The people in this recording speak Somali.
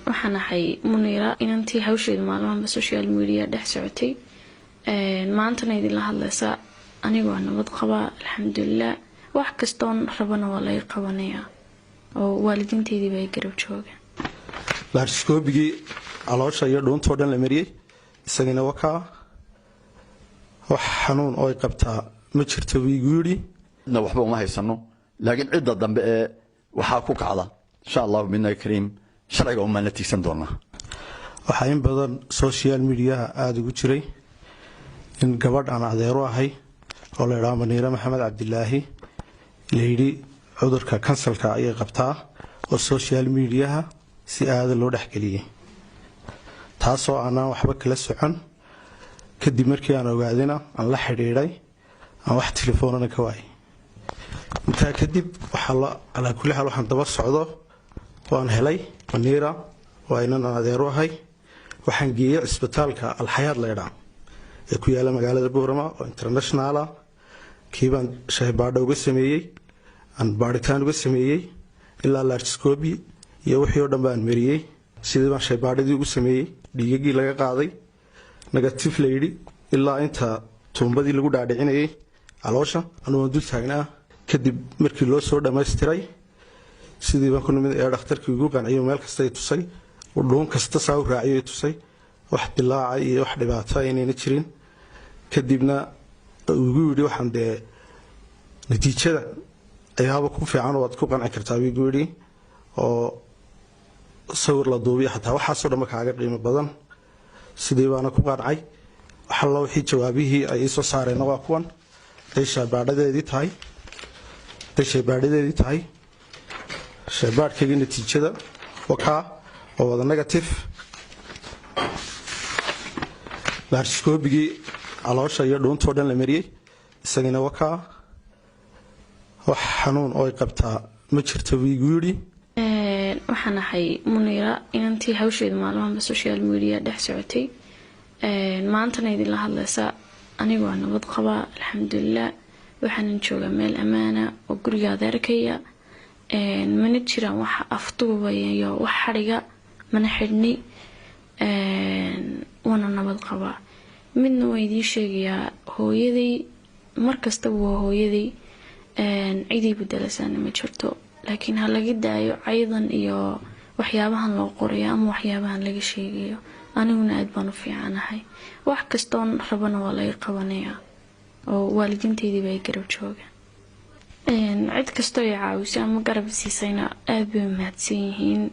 waxaan ahay Muniira inantii hawsheedu maalmaha social media dhex socotay maantana idin la hadlaysa anigoo nabad qaba alxamdulillah wax kastoon rabana waa la qabanaya oo waalidiinteedii bay garab joogaan laarskobigi aloosha iyo dhuunto dhan la mariyay isagana waka wax xanuun oo ay qabtaa ma jirto wiigu yiri waxba uma haysano laakiin cidda dambe ee waxa ku kacda insha Allah minna kareem sharciga uma la tigsan doona waxa in badan social media aad ugu jiray in gabadh aan adeero ahay oo la yiraahdo Muniira Maxamed Cabdilaahi leeydi cudurka kansalka ay qabtaa oo social media si aad loo dhaxgeliyay taasoo aan waxba kala socon kadib markii aan ogaadina aan la xiriiray aan wax telefoonana ka waayay inta kadib waxa la ala kulli hal waxaan daba socdo waan helay Muniira waa inaan adeero ahay waxaan geeyay isbitaalka Al-Hayaat la yiraahdo ee ku yaala magaalada Boorama oo international ah kiiban shaybaadho uga sameeyay aan baaritaan uga sameeyay ilaa laarskoobi iyo wixii oo dhan baan mariyay sidii baan shaybaadhadii ugu sameeyay dhiigagii laga qaaday negative lady ilaa inta tuumbadii lagu dhaadhicinayay caloosha anoo dul taagnaa kadib markii loo soo dhameystiray sidii baan ku nimid ee dhakhtarkii ugu qanciyo meel kasta ay tusay oo dhuun kasta soo raaciyay tusay wax dilaaca iyo wax dhibaato ayna jirin kadibna ugu yiri waxaan de natiijada ayaaba ku fiican oo aad ku qanci kartaa ugu yiri oo sawir la duubiyo xataa waxa soo dhama kaaga qiimo badan sidii baana ku qancay waxa la wixii jawaabihii ay soo saareen waa kuwan ay shaybaadhadeedii tahay shaybaadkii natiijada waka oo wada negative laarskobigi aloosha iyo dhuunto dhan la mariyay isagana waka wax xanuun oo ay qabtaa ma jirto wiigu yiri waxaan ahay Muniira inantii hawsheedu maalmaha social media dhex socotay maantana idin la hadlaysa anigoo nabad qaba alxamdulillah waxaan joogaa meel amaana oo guriga adeerkaya mana jiraan wax afduubaya iyo wax xariga mana xidhni wana nabad qaba midna way idin sheegayaa hooyaday markasta waa hooyaday cidii bedelaysan ma jirto laakiin ha laga daayo caydan iyo waxyaabahan loo qorayo ama waxyaabahan laga sheegayo aniguna aad baan u fiicanahay wax kastoon rabana waa la qabanaya oo waalidiinteedii bay garab joogaan cid kasto ay caawiso ama garab siisayna aad bay mahadsan yihiin